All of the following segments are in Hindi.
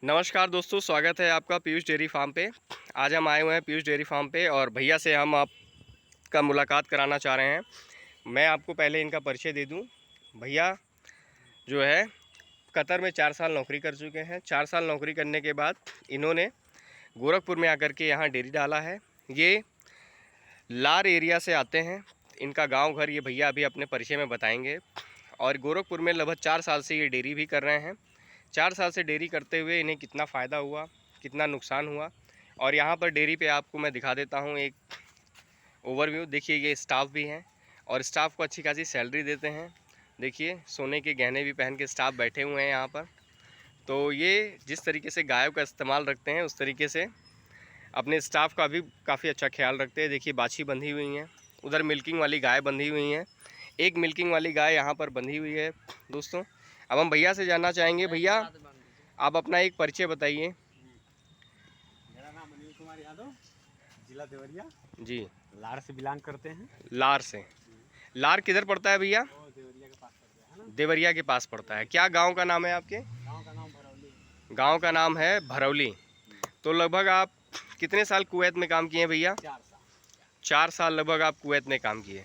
नमस्कार दोस्तों, स्वागत है आपका पीयूष डेयरी फार्म पे। आज हम आए हुए हैं पीयूष डेयरी फार्म पे और भैया से हम आपका मुलाकात कराना चाह रहे हैं। मैं आपको पहले इनका परिचय दे दूं। भैया जो है कतर में 4 साल नौकरी कर चुके हैं। 4 साल नौकरी करने के बाद इन्होंने गोरखपुर में आकर के यहाँ डेयरी डाला है। ये लार एरिया से आते हैं। इनका गाँव घर ये भैया अभी अपने परिचय में बताएँगे। और गोरखपुर में लगभग 4 साल से ये डेयरी भी कर रहे हैं। 4 साल से डेयरी करते हुए इन्हें कितना फ़ायदा हुआ, कितना नुकसान हुआ, और यहाँ पर डेयरी पे आपको मैं दिखा देता हूँ एक ओवरव्यू। देखिए ये स्टाफ भी हैं और स्टाफ को अच्छी खासी सैलरी देते हैं। देखिए सोने के गहने भी पहन के स्टाफ बैठे हुए हैं यहाँ पर। तो ये जिस तरीके से गायों का इस्तेमाल रखते हैं उस तरीके से अपने स्टाफ का भी काफ़ी अच्छा ख्याल रखते हैं। देखिए बाछी बंधी हुई हैं, उधर मिल्किंग वाली गाय बंधी हुई हैं। एक मिल्किंग वाली गाय यहाँ पर बंधी हुई है दोस्तों। अब हम भैया से जानना चाहेंगे, भैया आप अपना एक परिचय बताइए। मेरा नाम अनिल कुमार यादव, जिला देवरिया जी। लार से बिलोंग करते हैं। लार से। लार किधर पड़ता है भैया? देवरिया के पास पड़ता है ना। देवरिया के पास पड़ता है। क्या गांव का नाम है आपके? गांव का नाम भरौली। गांव का नाम है भरौली। तो लगभग आप कितने साल कुवैत में काम किए हैं भैया? 4 साल। 4 साल लगभग आप कुवैत में काम किए।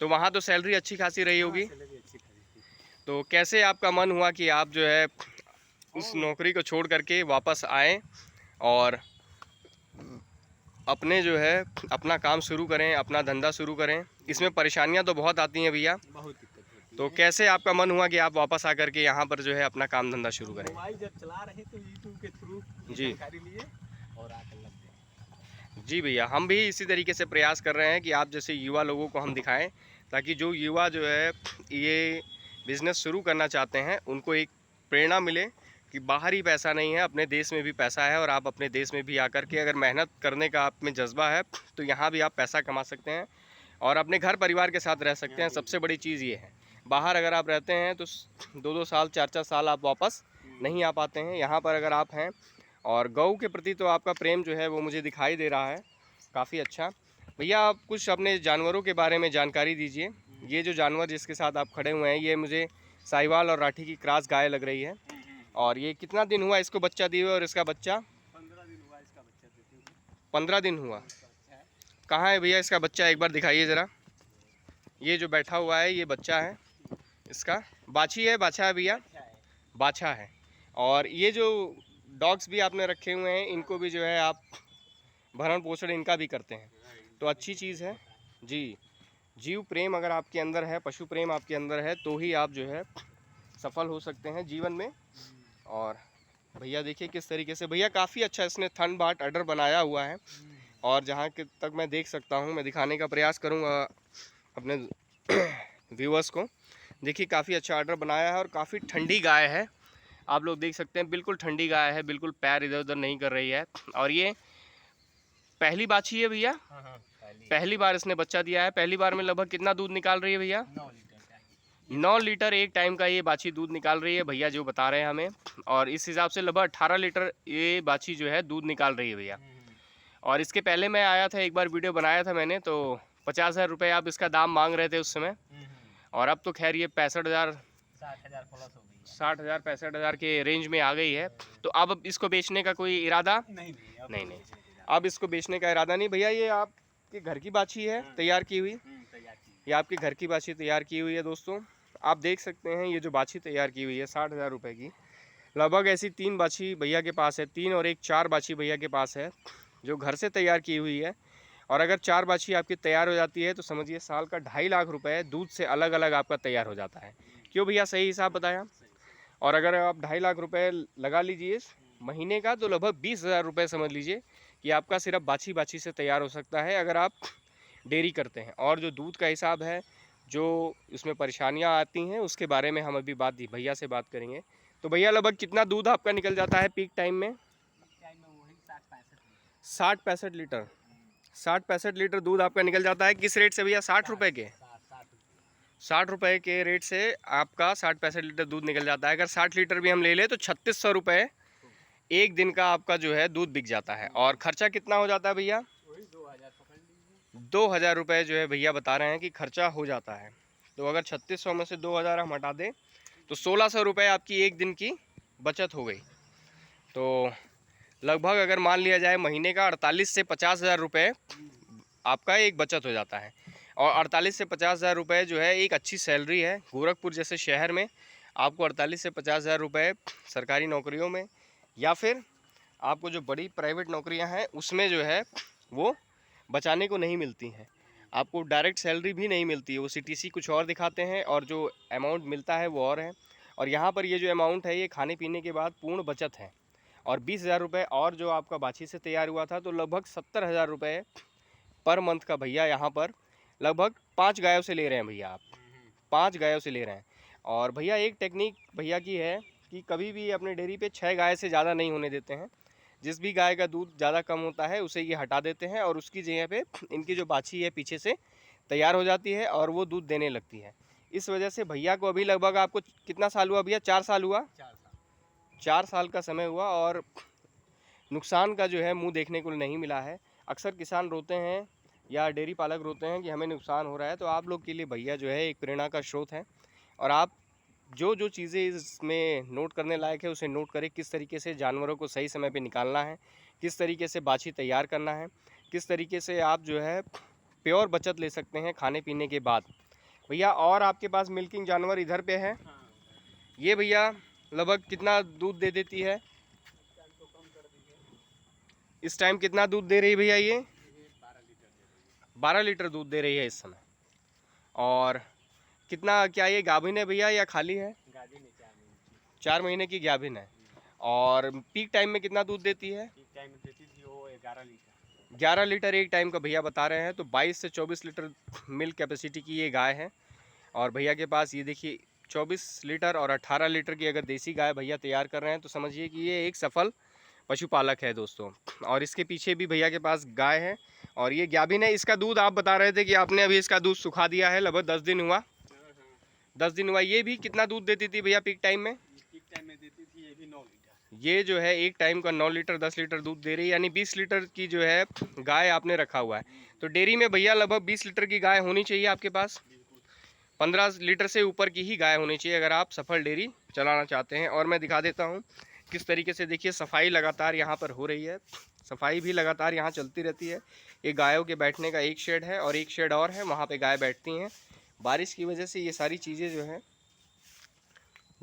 तो वहाँ तो सैलरी अच्छी खासी रही होगी। तो कैसे आपका मन हुआ कि आप जो है उस नौकरी को छोड़ करके वापस आएँ और अपने जो है अपना काम शुरू करें, अपना धंधा शुरू करें? इसमें परेशानियां तो बहुत आती हैं भैया, बहुत दिक्कत होती तो है। कैसे आपका मन हुआ कि आप वापस आकर के यहाँ पर जो है अपना काम धंधा शुरू करें? मोबाइल जब चला रहे तो यूट्यूब के थ्रू जी जानकारी लिए और आकर लग गए। जी भैया, हम भी इसी तरीके से प्रयास कर रहे हैं कि आप जैसे युवा लोगों को हम दिखाएं, ताकि जो युवा जो है ये बिज़नेस शुरू करना चाहते हैं उनको एक प्रेरणा मिले कि बाहर ही पैसा नहीं है, अपने देश में भी पैसा है। और आप अपने देश में भी आकर के अगर मेहनत करने का आप में जज्बा है तो यहाँ भी आप पैसा कमा सकते हैं और अपने घर परिवार के साथ रह सकते हैं। सबसे बड़ी चीज़ ये है, बाहर अगर आप रहते हैं तो 2-2 साल 4-4 साल आप वापस नहीं आ पाते हैं। यहाँ पर अगर आप हैं और गऊ के प्रति तो आपका प्रेम जो है वो मुझे दिखाई दे रहा है काफ़ी अच्छा। भैया आप कुछ अपने जानवरों के बारे में जानकारी दीजिए। ये जो जानवर जिसके साथ आप खड़े हुए हैं ये मुझे साहिवाल और राठी की क्रॉस गाय लग रही है। और ये कितना दिन हुआ इसको बच्चा दिए हुए? और इसका बच्चा 15 दिन हुआ इसका बच्चा देते हुए। 15 दिन हुआ। अच्छा है। कहाँ है भैया इसका बच्चा? एक बार दिखाइए ज़रा। ये जो बैठा हुआ है ये बच्चा है इसका। बाछी है, बाछा है भैया? अच्छा है। बाछा है। और ये जो डॉग्स भी आपने रखे हुए हैं इनको भी जो है आप भरण पोषण इनका भी करते हैं, तो अच्छी चीज़ है जी। जीव प्रेम अगर आपके अंदर है, पशु प्रेम आपके अंदर है, तो ही आप जो है सफल हो सकते हैं जीवन में। और भैया देखिए किस तरीके से, भैया काफ़ी अच्छा इसने थन बाट अडर बनाया हुआ है। और जहाँ के तक मैं देख सकता हूँ, मैं दिखाने का प्रयास करूँगा अपने व्यूअर्स को। देखिए काफ़ी अच्छा ऑर्डर बनाया है और काफ़ी ठंडी गाय है। आप लोग देख सकते हैं बिल्कुल ठंडी गाय है, बिल्कुल पैर इधर उधर नहीं कर रही है। और ये पहली बाछी है भैया? हाँ, पहली बार इसने बच्चा दिया है। पहली बार में लगभग कितना दूध निकाल रही है भैया? 9 लीटर का है। 9 लीटर एक टाइम का ये बाछी दूध निकाल रही है भैया जो बता रहे हैं हमें। और इस हिसाब से लगभग 18 लीटर ये बाछी जो है दूध निकाल रही है भैया। और इसके पहले मैं आया था, एक बार वीडियो बनाया था मैंने, तो 50,000 रुपये आप इसका दाम मांग रहे थे उस समय। और अब तो खैर ये 65,000 60,000 प्लस हो गई है। 60,000 65,000 के रेंज में आ गई है। तो अब इसको बेचने का कोई इरादा? नहीं नहीं, अब इसको बेचने का इरादा नहीं। भैया ये आपके घर की बाछी है तैयार की हुई? तैयार की। ये आपके घर की बाछी तैयार की हुई है दोस्तों। आप देख सकते हैं ये जो बाछी तैयार की हुई है 60,000 रुपये की। लगभग ऐसी 3 बाछी भैया के पास है, 3 और 1 4 बाछी भैया के पास है जो घर से तैयार की हुई है। और अगर 4 बाछी आपकी तैयार हो जाती है तो समझिए साल का 2.5 लाख रुपए दूध से अलग अलग आपका तैयार हो जाता है। क्यों भैया, सही हिसाब बताया? और अगर आप 2.5 लाख रुपए लगा लीजिए महीने का तो लगभग 20,000 रुपये समझ लीजिए कि आपका सिर्फ बाछी बाछी से तैयार हो सकता है अगर आप डेयरी करते हैं। और जो दूध का हिसाब है, जो इसमें परेशानियां आती हैं, उसके बारे में हम अभी भैया से बात करेंगे। तो भैया लगभग कितना दूध आपका निकल जाता है पीक टाइम में? वही 60-65 लीटर। 60-65 लीटर दूध आपका निकल जाता है। किस रेट से भैया? 60 रुपये के। 60 रुपये के रेट से आपका 60-65 लीटर दूध निकल जाता है। अगर 60 लीटर भी हम ले लें तो 3600 रुपये एक दिन का आपका जो है दूध बिक जाता है। और खर्चा कितना हो जाता है भैया? वही 2,000 पकड़ लीजिए। 2,000 रुपये जो है भैया बता रहे हैं कि खर्चा हो जाता है। तो अगर 3600 में से 2,000 हम हटा दें तो 1,600 रुपये आपकी एक दिन की बचत हो गई। तो लगभग अगर मान लिया जाए महीने का 48 से 50 हज़ार रुपये आपका एक बचत हो जाता है। और 48 से 50 हज़ार रुपये जो है एक अच्छी सैलरी है। गोरखपुर जैसे शहर में आपको 48 से 50 हज़ार रुपये सरकारी नौकरियों में या फिर आपको जो बड़ी प्राइवेट नौकरियां हैं उसमें जो है वो बचाने को नहीं मिलती हैं। आपको डायरेक्ट सैलरी भी नहीं मिलती है, वो सीटीसी कुछ और दिखाते हैं और जो अमाउंट मिलता है वो और है। और यहाँ पर ये जो अमाउंट है ये खाने पीने के बाद पूर्ण बचत है। और 20 हज़ार रुपये और जो आपका बाछी से तैयार हुआ था तो लगभग 70 हज़ार रुपये पर मंथ का भैया यहाँ पर लगभग 5 गायों से ले रहे हैं भैया आप, 5 गायों से ले रहे हैं। और भैया एक टेक्निक भैया की है कि कभी भी अपने डेयरी पे 6 गाय से ज़्यादा नहीं होने देते हैं। जिस भी गाय का दूध ज़्यादा कम होता है उसे ये हटा देते हैं और उसकी जगह पे इनकी जो बाछी है पीछे से तैयार हो जाती है और वो दूध देने लगती है। इस वजह से भैया को अभी लगभग आपको कितना साल हुआ भैया? 4 साल हुआ? 4 साल का समय हुआ और नुकसान का जो है मुंह देखने को नहीं मिला है। अक्सर किसान रोते हैं या डेयरी पालक रोते हैं कि हमें नुकसान हो रहा है, तो आप लोग के लिए भैया जो है एक प्रेरणा का स्रोत है। और आप जो जो चीज़ें इसमें नोट करने लायक है उसे नोट करें। किस तरीके से जानवरों को सही समय पे निकालना है, किस तरीके से बाछी तैयार करना है, किस तरीके से आप जो है प्योर बचत ले सकते हैं खाने पीने के बाद। भैया और आपके पास मिल्किंग जानवर इधर पे है, ये भैया लगभग कितना दूध दे देती है? इस टाइम कितना दूध दे रही है भैया? ये 12 लीटर दूध दे रही है इस समय। और कितना, क्या ये गाभिन है भैया या खाली है? 4 महीने की गाभिन है। और पीक टाइम में कितना दूध देती है? पीक टाइम में देती थी वो 11 लीटर। 11 लीटर एक टाइम का भैया बता रहे हैं। तो 22 से 24 लीटर मिल्क कैपेसिटी की ये गाय है। और भैया के पास ये देखिए 24 लीटर और 18 लीटर की अगर देसी गाय भैया तैयार कर रहे हैं तो समझिए कि ये एक सफल पशुपालक है दोस्तों। और इसके पीछे भी भैया के पास गाय है और ये गाभिन है। इसका दूध आप बता रहे थे कि आपने अभी इसका दूध सुखा दिया है, लगभग 10 दिन हुआ। 10 दिन हुआ। ये भी कितना दूध देती थी भैया पीक टाइम में? पीक टाइम में देती थी ये भी 9 लीटर। ये जो है एक टाइम का 9 लीटर 10 लीटर दूध दे रही है, यानी 20 लीटर की जो है गाय आपने रखा हुआ है। तो डेयरी में भैया लगभग 20 लीटर की गाय होनी चाहिए आपके पास। 15 लीटर से ऊपर की ही गाय होनी चाहिए अगर आप सफल डेयरी चलाना चाहते हैं। और मैं दिखा देता हूँ किस तरीके से, देखिए सफाई लगातार यहाँ पर हो रही है, सफाई भी लगातार यहाँ चलती रहती है। ये गायों के बैठने का एक शेड है और एक शेड और है, वहाँ पे गाय बैठती हैं। बारिश की वजह से ये सारी चीज़ें जो हैं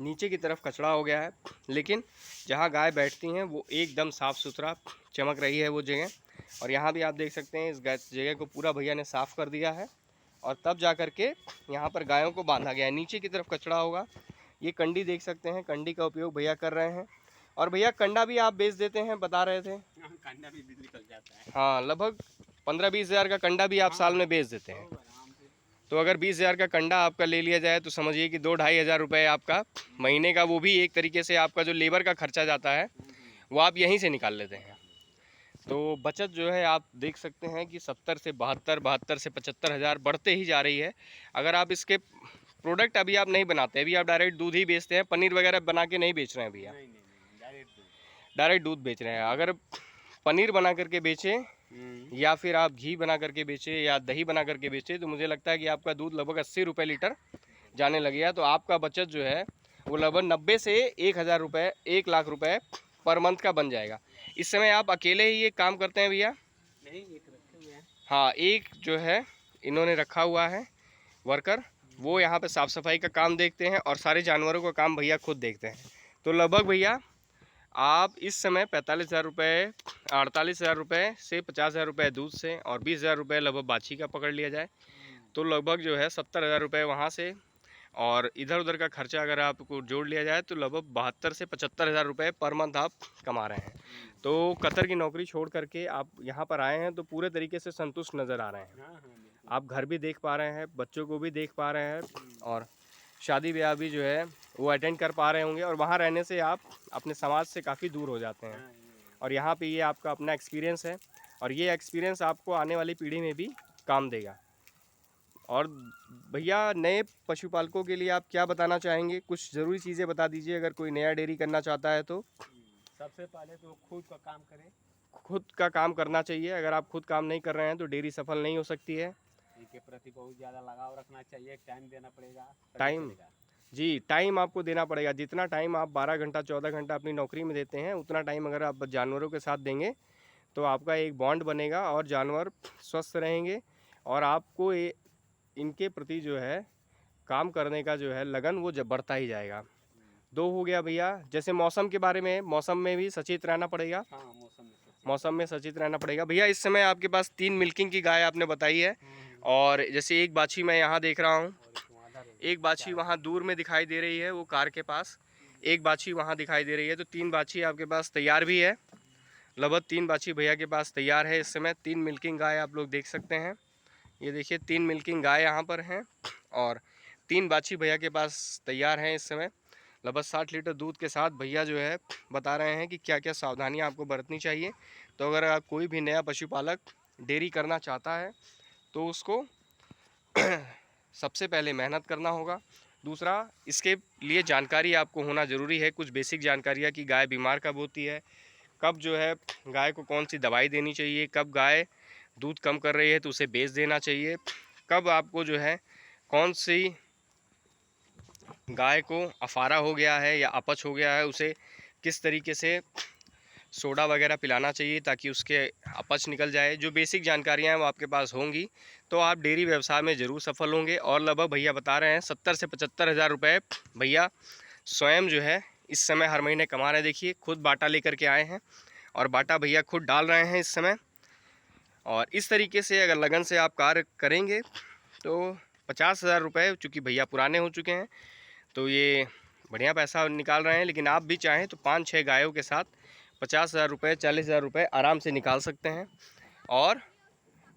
नीचे की तरफ कचरा हो गया है, लेकिन जहाँ गाय बैठती हैं वो एकदम साफ़ सुथरा चमक रही है वो जगह। और यहाँ भी आप देख सकते हैं इस जगह को पूरा भैया ने साफ़ कर दिया है और तब जा कर के यहाँ पर गायों को बांधा गया है। नीचे की तरफ कचरा होगा। ये कंडी देख सकते हैं, कंडी का उपयोग भैया कर रहे हैं। और भैया कंडा भी आप बेच देते हैं बता रहे थे? कंडा भी निकल जाता है। हाँ, लगभग 15-20 हज़ार का कंडा भी आप साल में बेच देते हैं। तो अगर 20 हज़ार का कंडा आपका ले लिया जाए तो समझिए कि 2-2.5 हज़ार रुपये आपका महीने का, वो भी एक तरीके से आपका जो लेबर का खर्चा जाता है वो आप यहीं से निकाल लेते हैं। तो बचत जो है आप देख सकते हैं कि 70 से 72, 72 से 75 हज़ार बढ़ते ही जा रही है। अगर आप इसके प्रोडक्ट अभी आप नहीं बनाते, अभी आप डायरेक्ट दूध ही बेचते हैं, पनीर वगैरह बना के नहीं बेच रहे हैं भैया? नहीं, डायरेक्ट दूध बेच रहे हैं। अगर पनीर बना करके बेचें या फिर आप घी बना करके बेचें या दही बना करके बेचें तो मुझे लगता है कि आपका दूध लगभग 80 रुपये लीटर जाने लगेगा। तो आपका बचत जो है वो लगभग 90 से 1,000 रुपये, 1 लाख रुपये पर मंथ का बन जाएगा। इस समय आप अकेले ही ये काम करते हैं भैया? नहीं, एक रखे हुए हैं। हाँ, एक जो है इन्होंने रखा हुआ है वर्कर, वो यहाँ पे साफ़ सफाई का काम देखते हैं और सारे जानवरों का काम भैया खुद देखते हैं। तो लगभग भैया आप इस समय 45,000 रुपये, 48,000 रुपये से 50,000 रुपये दूध से और 20,000 रुपये लगभग बाछी का पकड़ लिया जाए तो लगभग जो है 70,000 रुपये वहाँ से और इधर उधर का खर्चा अगर आपको जोड़ लिया जाए तो लगभग 72 से 75,000 रुपये पर मंथ आप कमा रहे हैं। तो कतर की नौकरी छोड़ करके आप यहाँ पर आए हैं तो पूरे तरीके से संतुष्ट नज़र आ रहे हैं। आप घर भी देख पा रहे हैं, बच्चों को भी देख पा रहे हैं और शादी ब्याह भी जो है वो अटेंड कर पा रहे होंगे। और वहाँ रहने से आप अपने समाज से काफ़ी दूर हो जाते हैं और यहाँ पे ये आपका अपना एक्सपीरियंस है और ये एक्सपीरियंस आपको आने वाली पीढ़ी में भी काम देगा। और भैया नए पशुपालकों के लिए आप क्या बताना चाहेंगे? कुछ ज़रूरी चीज़ें बता दीजिए अगर कोई नया डेयरी करना चाहता है तो। सबसे पहले तो खुद का काम करें। खुद का काम करना चाहिए। अगर आप खुद काम नहीं कर रहे हैं तो डेयरी सफल नहीं हो सकती है। इनके प्रति बहुत ज़्यादा लगाव रखना चाहिए, टाइम देना पड़ेगा। टाइम जी, टाइम आपको देना पड़ेगा। जितना टाइम आप 12 घंटा 14 घंटा अपनी नौकरी में देते हैं, उतना टाइम अगर आप जानवरों के साथ देंगे तो आपका एक बॉन्ड बनेगा और जानवर स्वस्थ रहेंगे और आपको इनके प्रति जो है काम करने का जो है लगन वो जब बढ़ता ही जाएगा। 2 हो गया भैया। जैसे मौसम के बारे में, मौसम में भी सचेत रहना पड़ेगा। हाँ, मौसम में सच्ची। मौसम में सचेत रहना पड़ेगा भैया। इस समय आपके पास 3 मिल्किंग की गाय आपने बताई है और जैसे एक बाछी मैं यहाँ देख रहा हूँ, एक बाछी वहाँ दूर में दिखाई दे रही है वो कार के पास, एक बाछी वहाँ दिखाई दे रही है। तो 3 बाछी आपके पास तैयार भी है। लगभग 3 बाछी भैया के पास तैयार है इस समय। 3 मिल्किंग गाय आप लोग देख सकते हैं। ये देखिए 3 मिल्किंग गाय यहाँ पर हैं और 3 बाछी भैया के पास तैयार हैं इस समय। लगभग 60 लीटर दूध के साथ भैया जो है बता रहे हैं कि क्या क्या सावधानियाँ आपको बरतनी चाहिए। तो अगर आप कोई भी नया पशुपालक डेयरी करना चाहता है तो उसको सबसे पहले मेहनत करना होगा। दूसरा, इसके लिए जानकारी आपको होना ज़रूरी है। कुछ बेसिक जानकारियाँ कि गाय बीमार कब होती है, कब जो है गाय को कौन सी दवाई देनी चाहिए, कब गाय दूध कम कर रही है तो उसे बेच देना चाहिए, कब आपको जो है कौन सी गाय को अफारा हो गया है या अपच हो गया है उसे किस तरीके से सोडा वगैरह पिलाना चाहिए ताकि उसके अपच निकल जाए। जो बेसिक जानकारियाँ हैं वो आपके पास होंगी तो आप डेयरी व्यवसाय में ज़रूर सफल होंगे। और लगभग भैया बता रहे हैं 70 से 75 हज़ार रुपये भैया स्वयं जो है इस समय हर महीने कमा रहे हैं। देखिए खुद बाटा लेकर के आए हैं और बाटा भैया खुद डाल रहे हैं इस समय। और इस तरीके से अगर लगन से आप कार्य करेंगे तो 50 हज़ार रुपये, चूँकि भैया पुराने हो चुके हैं तो ये बढ़िया पैसा निकाल रहे हैं। लेकिन आप भी चाहें तो 5-6 गायों के साथ 50 हज़ार रुपये 40 हज़ार रुपये आराम से निकाल सकते हैं और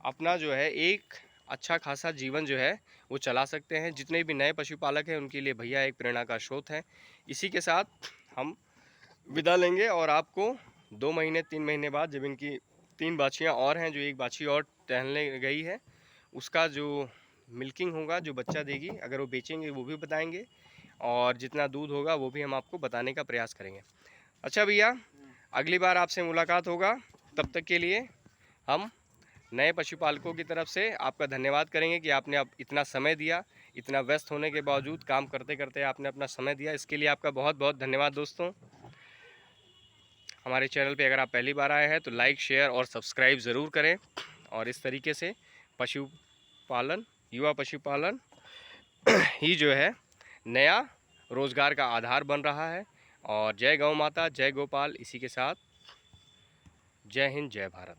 अपना जो है एक अच्छा खासा जीवन जो है वो चला सकते हैं। जितने भी नए पशुपालक हैं उनके लिए भैया एक प्रेरणा का स्रोत है। इसी के साथ हम विदा लेंगे और आपको 2 महीने 3 महीने बाद जब इनकी 3 बाछियाँ और हैं, जो एक बाछी और टहलने गई है, उसका जो मिल्किंग होगा, जो बच्चा देगी, अगर वो बेचेंगे वो भी बताएंगे और जितना दूध होगा वो भी हम आपको बताने का प्रयास करेंगे। अच्छा भैया, अगली बार आपसे मुलाकात होगा, तब तक के लिए हम नए पशुपालकों की तरफ से आपका धन्यवाद करेंगे कि आपने अब इतना समय दिया। इतना व्यस्त होने के बावजूद काम करते करते आपने अपना समय दिया, इसके लिए आपका बहुत बहुत धन्यवाद। दोस्तों, हमारे चैनल पे अगर आप पहली बार आए हैं तो लाइक शेयर और सब्सक्राइब ज़रूर करें। और इस तरीके से पशुपालन, युवा पशुपालन ही जो है नया रोज़गार का आधार बन रहा है। और जय गौ माता, जय गोपाल। इसी के साथ जय हिंद, जय भारत।